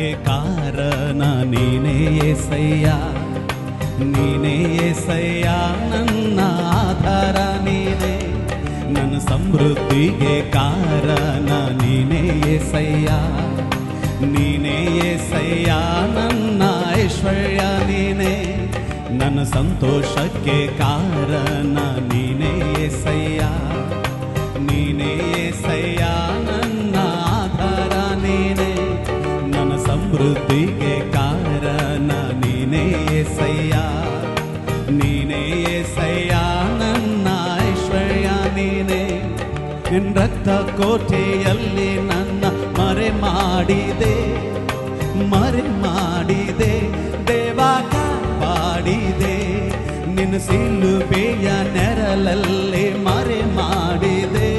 ಸಂತೋಷಕ್ಕೆ ಕಾರಣ ನೀನೇ యేసయ్య, ನೀನೇ యేసయ్య, ನನ್ನ ಆಧಾರ ನೀನೇ, ನನ್ನ ಸಮೃದ್ಧಿಗೆ ಕಾರಣ ನೀನೇ యేసయ్య, ನೀನೇ యేసయ్య, ನನ್ನ ಐಶ್ವರ್ಯ ನೀನೇ, ನನ್ನ ಸಂತೋಷಕ್ಕೆ ಕಾರಣ ನೀನೇ యేసయ్య, ನೀನೇ యేసయ్య, ನನ್ನ ಆಧಾರ ನೀನೇ, ನನ್ನ ಸಮೃದ್ಧಿಗೆ ಕಾರಣ ನೀನೇ యేసయ్య, ನೀನೇ యేసయ్య, ನನ್ನ ಐಶ್ವರ್ಯ ನೀನೇ. ನಿನ್ನ ರಕ್ತ ಕೋಟೆಯಲ್ಲಿ ನನ್ನ ಮರೆ ಮಾಡಿದೆ, ಮರೆ ಮಾಡಿದೆ ದೇವ, ಕಾಪಾಡಿದೆ. ನಿನ್ನ ಸಿಲುಬೆಯ ನೆರಳಲ್ಲಿ ಮರೆ ಮಾಡಿದೆ,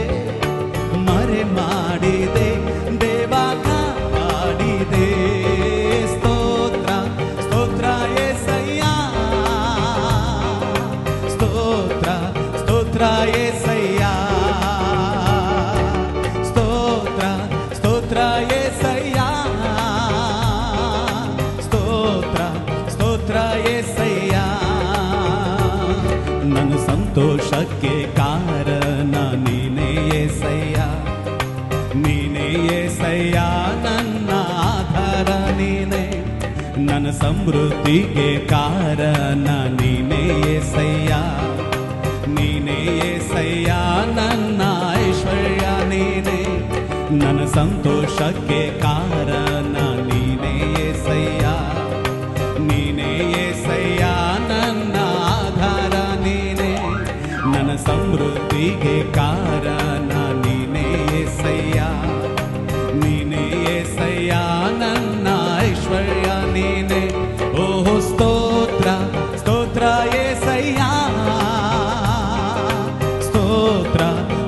ಮರೆ ಮಾಡಿದೆ ದೇವ, ಕಾಪಾಡಿದೆ. ಸ್ತೋತ್ರ ಸ್ತೋತ್ರ యేసయ్య, ಸ್ತೋತ್ರ ಸ್ತೋತ್ರ యేసయ్య, ಸ್ತೋತ್ರ ಸ್ತೋತ್ರ యేసయ్య, ಸ್ತೋತ್ರ ಸ್ತೋತ್ರ యేసయ్య. ನನ್ನ ಸಂತೋಷಕ್ಕೆ ಕಾರಣ ನೀನೇ యేసయ్య, ನೀನೇ యేసయ్య, ನನ್ನ ಆಧಾರ ನೀನೇ, ನನ್ನ ಸಮೃದ್ಧಿಗೆ ಕಾರಣ ನೀನೇ యేసయ్య, ನೀನೇ యేసయ్య, ನನ್ನ ಐಶ್ವರ್ಯ ನೀನೇ, ನನ್ನ ಸಂತೋಷಕ್ಕೆ ಕಾರಣ ನೀನೇ యేసయ్య, ನೀನೇ యేసయ్య, ನನ್ನ ಆಧಾರ ನೀನೇ, ನನ್ನ ಸಮೃದ್ಧಿಗೆ ಕಾರಣ ನೀನೇ యేసయ్య, ನೀನೇ యేసయ్య, ನನ್ನ ಐಶ್ವರ್ಯ ನೀನೇ. ಓಹೋ ಸ್ತೋತ್ರ ಸ್ತೋತ್ರ యేసయ్య, ಸ್ತೋತ್ರ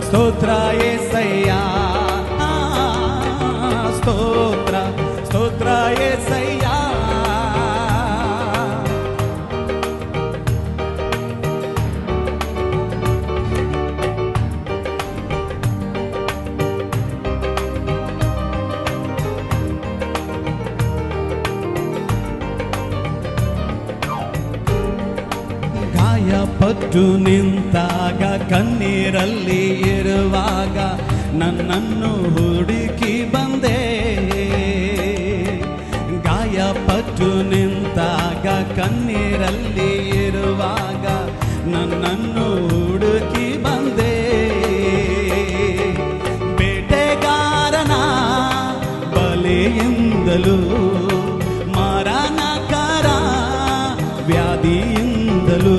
ಸ್ತೋತ್ರ యేసయ్య, ಸ್ತೋತ್ರ ಸ್ತೋತ್ರ యేసయ్య. ಗಾಯಪಟ್ಟು ನಿಂತಾಗ, ಕಣ್ಣೀರಲ್ಲಿ ಇರುವಾಗ ನನ್ನನ್ನು ಹುಡುಕಿ ಬಂದೆ. ಗಾಯಪಟ್ಟು ನಿಂತಾಗ, ಕಣ್ಣೀರಲ್ಲಿ ಇರುವಾಗ ನನ್ನನ್ನು ಹುಡುಕಿ ಬಂದೆ. ಬೇಟೆಗಾರನ ಬಲೆಯಿಂದಲೂ, ಮರಣಕರ ವ್ಯಾಧಿಯಿಂದಲೂ,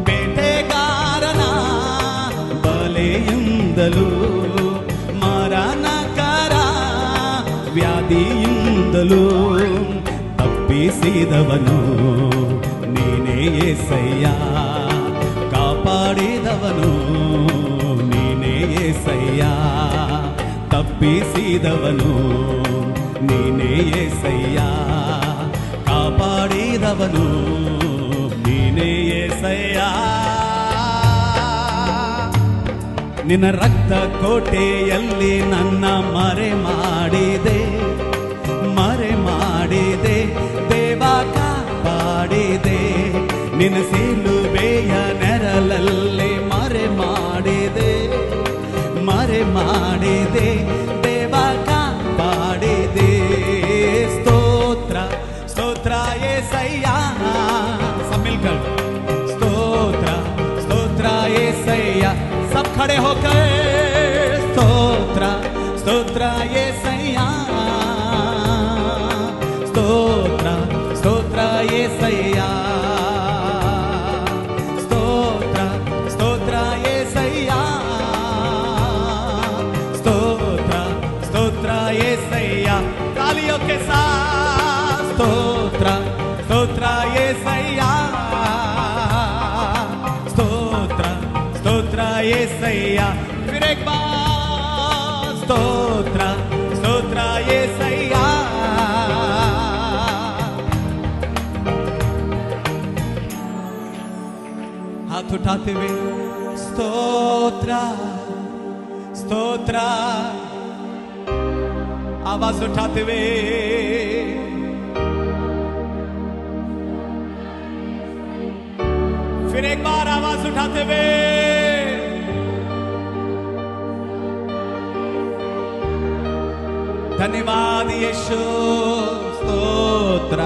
ಬೇಟೆಗಾರನ ಬಲೆಯಿಂದಲೂ, ಮರಣಕರ ವ್ಯಾಧಿಯಿಂದಲೂ ತಪ್ಪಿಸಿದವನು ನೀನೇ యేసయ్య, ಕಾಪಾಡಿದವನು ನೀನೇ యేసయ్య, ತಪ್ಪಿಸಿದವನು ನೀನೇ యేసయ్య, ಕಾಪಾಡಿದವನು ನೀನೇ యేసయ్య. ನಿನ್ನ ರಕ್ತ ಕೋಟೆಯಲ್ಲಿ ನನ್ನ ಮರೆ ಮಾಡಿದೆ, ಮರೆ ಮಾಡಿದೆ ದೇವ, ಕಾಪಾಡಿದೆ. ನಿನ್ನ ಸಿಲುಬೆಯ ನೆರಳಲ್ಲಿ ಮರೆ ಮಾಡಿದೆ, ಮರೆ ಮಾಡಿದೆ ದೇವ, ಕಾಪಾಡಿದೆ. ಸ್ತೋತ್ರ ಸ್ತೋತ್ರ యేసయ్య, ಸಮ್ಮಿಲ್ಕರ್ ಸ್ತೋತ್ರ ಸ್ತೋತ್ರ యేసయ్య. सब खड़े होकर स्तोत्र स्तोत्र యేసయ్య, స్తోత్ర స్తోత్ర యేసయ్య, స్తోత్ర స్తోత్ర యేసయ్య, స్తోత్ర స్తోత్ర యేసయ్య. तालियों के साथ స్తోత్ర స్తోత్ర యేసయ్య, స్తోత్ర స్తోత్ర యేసయ్య. फिर एक बार స్తోత్ర స్తోత్ర యేసయ్య. हाथ उठाते हुए स्तोत्र स्तोत्र, आवाज उठाते हुए आवाज उठाते हुए धन्यवाद यीशु, स्तोत्र।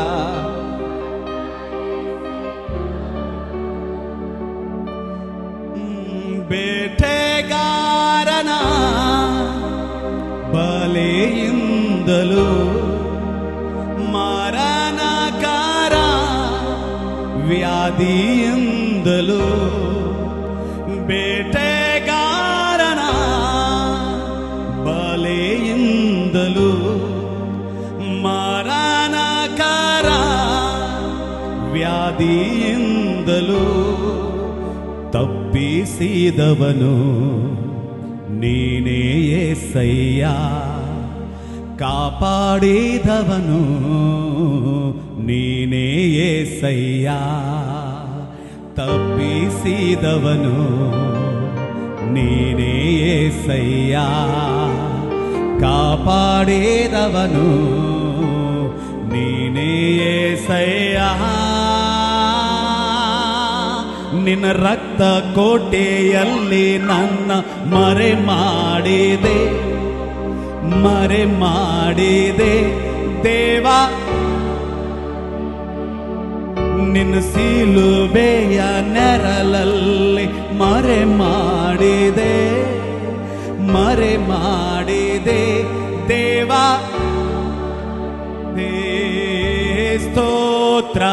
ಬೇಟೆಗಾರನ ಬಲೆಯಿಂದಲೂ ಮರಣಕಾರ ವ್ಯಾಧಿಯಿಂದಲೂ ಬೇಟೆಗಾರನ ಬಲೆಯಿಂದಲೂ ಮರಣಕಾರ ವ್ಯಾಧಿಯಿಂದಲೂ ತಪ್ಪಿಸಿದವನು ನೀನೇ యేసయ్య, ಕಾಪಾಡಿದವನು ನೀನೇ యేసయ్య, ತಪ್ಪಿಸಿದವನು ನೀನೇ యేసయ్య, ಕಾಪಾಡಿದವನು ನೀನೇ యేసయ్య. ನಿನ್ನ ರಕ್ತ ಕೋಟೆಯಲ್ಲಿ ನನ್ನ ಮರೆ ಮಾಡಿದೆ ದೇವಾ, ನಿನ್ನ ಸಿಲುಬೆಯ ನೆರಳಲ್ಲಿ ಮರೆ ಮಾಡಿದೆ ದೇವಾ, ಸ್ತೋತ್ರ.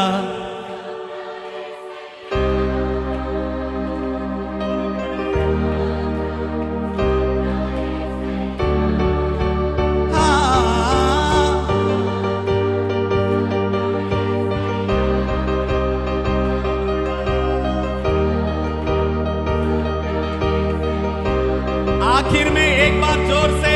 आखिर में एक बार जोर से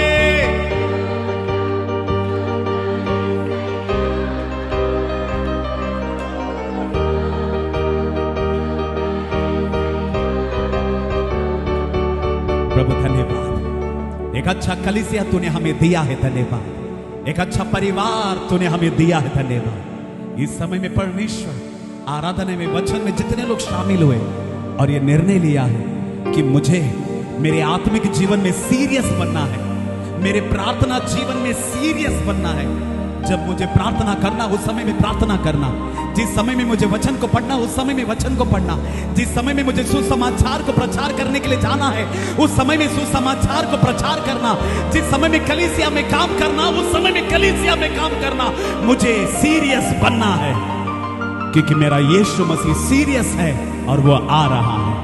प्रभु धन्यवाद, एक अच्छा कलीसिया तूने हमें दिया है, धन्यवाद। एक अच्छा परिवार तूने हमें दिया है, धन्यवाद। इस समय में परमेश्वर आराधना में, वचन में जितने लोग शामिल हुए और ये निर्णय लिया है कि मुझे मेरे आत्मिक जीवन में सीरियस बनना है, मेरे प्रार्थना जीवन में सीरियस बनना है। जब मुझे प्रार्थना करना उस समय में प्रार्थना करना, जिस समय में मुझे वचन को पढ़ना उस समय में वचन को पढ़ना, जिस समय में मुझे सुसमाचार को प्रचार करने के लिए जाना है उस समय में सुसमाचार को प्रचार करना, जिस समय में कलीसिया में काम करना उस समय में कलीसिया में काम करना। मुझे सीरियस बनना है क्योंकि मेरा यीशु मसीह सीरियस है और वो आ रहा है।